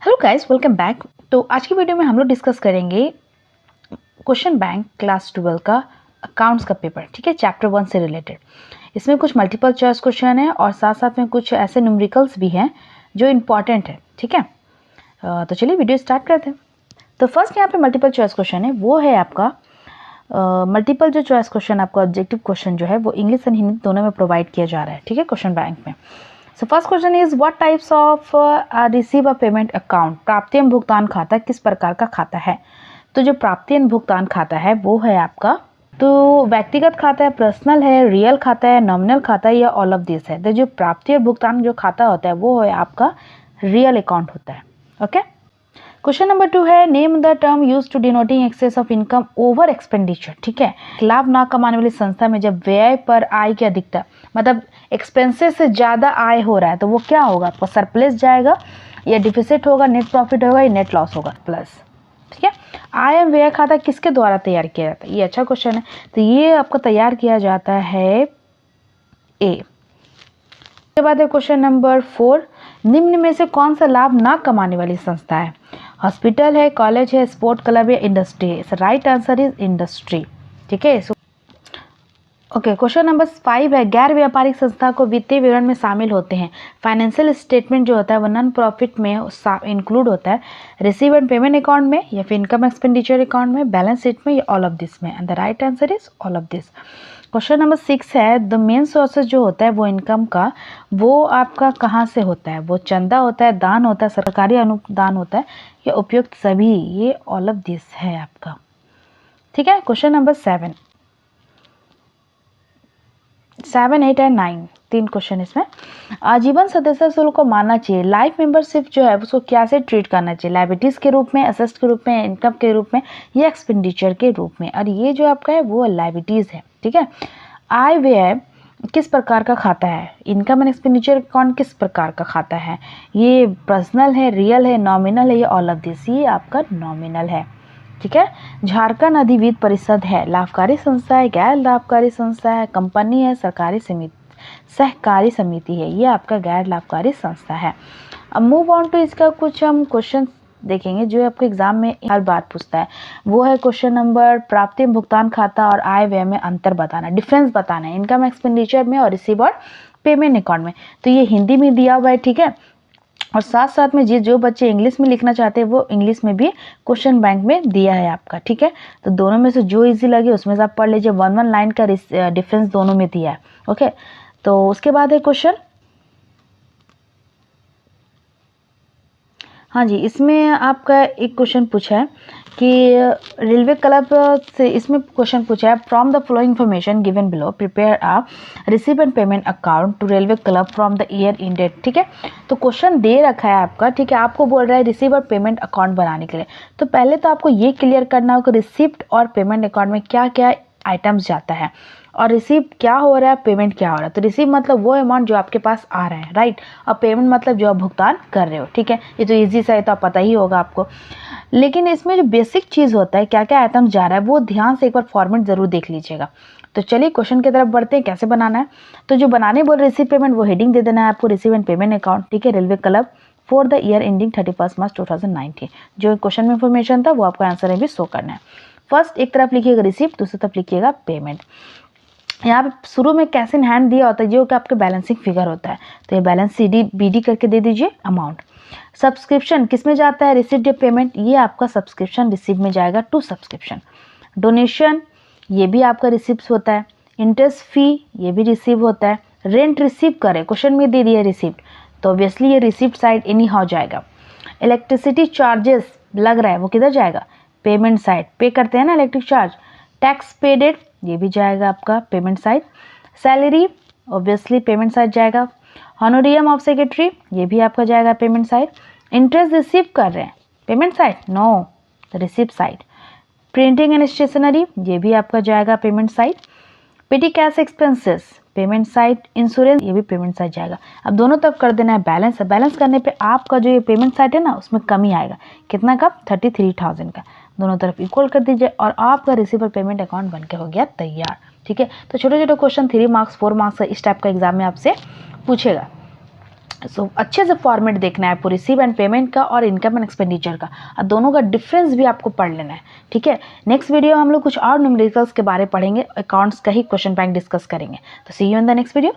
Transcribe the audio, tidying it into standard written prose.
Hello guys, welcome back. तो आज की वीडियो में हम लोग डिस्कस करेंगे क्वेश्चन बैंक क्लास 12 का अकाउंट्स का पेपर, ठीक है, चैप्टर 1 से रिलेटेड। इसमें कुछ मल्टीपल चॉइस क्वेश्चन है और साथ साथ में कुछ ऐसे न्यूमेरिकल्स भी हैं जो इम्पॉर्टेंट है, ठीक है। तो चलिए वीडियो स्टार्ट करते हैं। तो फर्स्ट यहाँ पे मल्टीपल चॉइस क्वेश्चन है, वो है आपका मल्टीपल जो चॉइस क्वेश्चन, आपका ऑब्जेक्टिव क्वेश्चन जो है वो इंग्लिश एंड हिंदी दोनों में प्रोवाइड किया जा रहा है, ठीक है, क्वेश्चन बैंक में। So first question is what types of receive a payment account, प्राप्ति एवं भुगतान खाता किस प्रकार का खाता है। तो जो प्राप्ति एवं भुगतान खाता है वो है आपका, तो व्यक्तिगत खाता है, पर्सनल है, रियल खाता है, नॉमिनल खाता है या ऑल ऑफ दिस है। तो जो प्राप्ति और भुगतान जो खाता होता है वो है आपका रियल अकाउंट होता है। ओके, क्वेश्चन नंबर 2 है name the term use to denoting excess of income over expenditure, ठीक है। लाभ ना कमाने वाली संस्था में जब व्यय पर आय की अधिकता, मतलब एक्सपेंसेस से ज़्यादा आय हो रहा है तो वो क्या होगा, आपका सरप्लस जाएगा या डिफिसिट होगा, नेट प्रॉफिट होगा या नेट लॉस होगा, प्लस, ठीक है। आय एवं व्यय खाता किसके द्वारा तैयार किया जाता है, ये अच्छा क्वेश्चन है। तो ये आपका तैयार किया जाता है ए। उसके बाद है क्वेश्चन नंबर 4, निम्न में से कौन सा लाभ ना कमाने वाली संस्था है। हॉस्पिटल है, कॉलेज है, स्पोर्ट क्लब है, इंडस्ट्री है। राइट आंसर इज इंडस्ट्री, ठीक है। ओके, क्वेश्चन नंबर 5 है गैर व्यापारिक संस्था को वित्तीय विवरण में शामिल होते हैं। फाइनेंशियल स्टेटमेंट जो होता है वो नॉन प्रॉफिट में इंक्लूड होता है, रिसीव एंड पेमेंट अकाउंट में या फिर इनकम एक्सपेंडिचर अकाउंट में, बैलेंस शीट में या ऑल ऑफ दिस में। And the right answer is all of this. Question number 6 है द मेन सोर्सेज जो होता है वो इनकम का, वो आपका कहाँ से होता है। वो चंदा होता है, दान होता है, सरकारी अनुदान होता है या उपयुक्त सभी, ये ऑल ऑफ दिस है आपका, ठीक है। क्वेश्चन नंबर 7, 8 एंड 9 तीन क्वेश्चन इसमें। आजीवन सदस्य शुल्क को मानना चाहिए, लाइफ मेंबरशिप जो है उसको क्या से ट्रीट करना चाहिए, लाइबिलिटीज के रूप में, असेस्ट के रूप में, इनकम के रूप में या एक्सपेंडिचर के रूप में। और ये जो आपका है वो लाइबिलिटीज है, ठीक है। आय व्यय किस प्रकार का खाता है, इनकम एंड एक्सपेंडिचर अकाउंट किस प्रकार का खाता है, ये पर्सनल है, रियल है, नॉमिनल है या ऑल ऑफ दिस, ये आपका नॉमिनल है, ठीक है। झारखंड अधिविद्य परिषद है, लाभकारी संस्था है, गैर लाभकारी संस्था है, कंपनी है, सरकारी समिति, सहकारी समिति है, ये आपका गैर लाभकारी संस्था है। अब मूव ऑन टू इसका कुछ हम क्वेश्चन देखेंगे जो आपके एग्जाम में हर बार पूछता है। वो है क्वेश्चन नंबर प्राप्ति भुगतान खाता और आय व्यय में अंतर बताना, डिफरेंस बताना है इनकम एक्सपेंडिचर में और रिसीव और पेमेंट अकाउंट में। तो ये हिंदी में दिया हुआ है, ठीक है। और साथ साथ में जो बच्चे इंग्लिश में लिखना चाहते हैं वो इंग्लिश में भी क्वेश्चन बैंक में दिया है आपका, ठीक है। तो दोनों में से जो इजी लगे उसमें से आप पढ़ लीजिए, 1 लाइन का डिफरेंस दोनों में दिया है। ओके, तो उसके बाद है क्वेश्चन, हाँ जी, इसमें आपका एक क्वेश्चन पूछा है कि रेलवे क्लब से, इसमें क्वेश्चन पूछा है from the following information given below prepare a receive and payment account to railway club from the year ended, ठीक है। तो क्वेश्चन दे रखा है आपका, ठीक है, आपको बोल रहा है रिसीव और पेमेंट अकाउंट बनाने के लिए। तो पहले तो आपको ये क्लियर करना होगा रिसिप्ट और पेमेंट अकाउंट में क्या क्या आइटम्स जाता है और रिसीव क्या हो रहा है, पेमेंट क्या हो रहा है। तो रिसीव मतलब वो अमाउंट जो आपके पास आ रहा है, राइट, और पेमेंट मतलब जो आप भुगतान कर रहे हो, ठीक है। ये तो इजी सा है, तो आप पता ही होगा आपको। लेकिन इसमें जो बेसिक चीज़ होता है, क्या क्या आइटम्स जा रहा है, वो ध्यान से एक बार फॉर्मेट जरूर देख लीजिएगा। तो चलिए क्वेश्चन की तरफ बढ़ते हैं, कैसे बनाना है। तो जो बनाने बोल रिसीव पेमेंट, वो हेडिंग दे देना है आपको, रिसीव एंड पेमेंट अकाउंट, ठीक है, railway club for the year ending 31 मार्च 2019। जो क्वेश्चन में इंफॉर्मेशन था वो आपको आंसर में भी शो करना है। फर्स्ट एक तरफ लिखिएगा रिसीव, दूसरी तरफ लिखिएगा पेमेंट। यहाँ पे शुरू में कैश इन हैंड दिया होता है जो कि आपके बैलेंसिंग फिगर होता है, तो ये बैलेंस CD BD करके दे दीजिए अमाउंट। सब्सक्रिप्शन किस में जाता है, रिसीव्ड या पेमेंट, ये आपका सब्सक्रिप्शन रिसीव में जाएगा टू सब्सक्रिप्शन। डोनेशन ये भी आपका रिसिप्ट होता है। इंटरेस्ट फी ये भी रिसीव होता है। रेंट रिसीव करे, क्वेश्चन में दे दिया रिसिप्ट, तो ऑब्वियसली ये रिसिप्ट साइड एनी हाउ जाएगा। इलेक्ट्रिसिटी चार्जेस लग रहा है वो किधर जाएगा, पेमेंट साइड, पे करते हैं ना इलेक्ट्रिक चार्ज। टैक्स पेडेड ये भी जाएगा आपका payment side. Salary obviously payment side जाएगा। हॉनोरियम ऑफ सेक्रेटरी ये भी आपका जाएगा पेमेंट साइड। इंटरेस्ट रिसीव कर रहे हैं, payment side, no, receipt side. Printing and stationery ये भी आपका जाएगा payment side. Petty cash expenses payment side. Insurance ये भी पेमेंट साइड जाएगा। अब दोनों तरफ कर देना है बैलेंस। बैलेंस करने पे आपका जो ये पेमेंट साइड है ना उसमें कमी आएगा, कितना का, 33,000 का। दोनों तरफ इक्वल कर दीजिए और आपका रिसीवर पेमेंट अकाउंट बनके हो गया तैयार, ठीक है। तो छोटे छोटे क्वेश्चन 3 मार्क्स 4 मार्क्स इस टाइप का एग्जाम में आपसे पूछेगा। सो अच्छे से फॉर्मेट देखना है आपको रिसीव एंड पेमेंट का और इनकम एंड एक्सपेंडिचर का, और दोनों का डिफरेंस भी आपको पढ़ लेना है, ठीक है। नेक्स्ट वीडियो हम लोग कुछ और न्यूमेरिकल्स के बारे में पढ़ेंगे, अकाउंट्स का ही क्वेश्चन बैंक डिस्कस करेंगे। तो see you in the next video.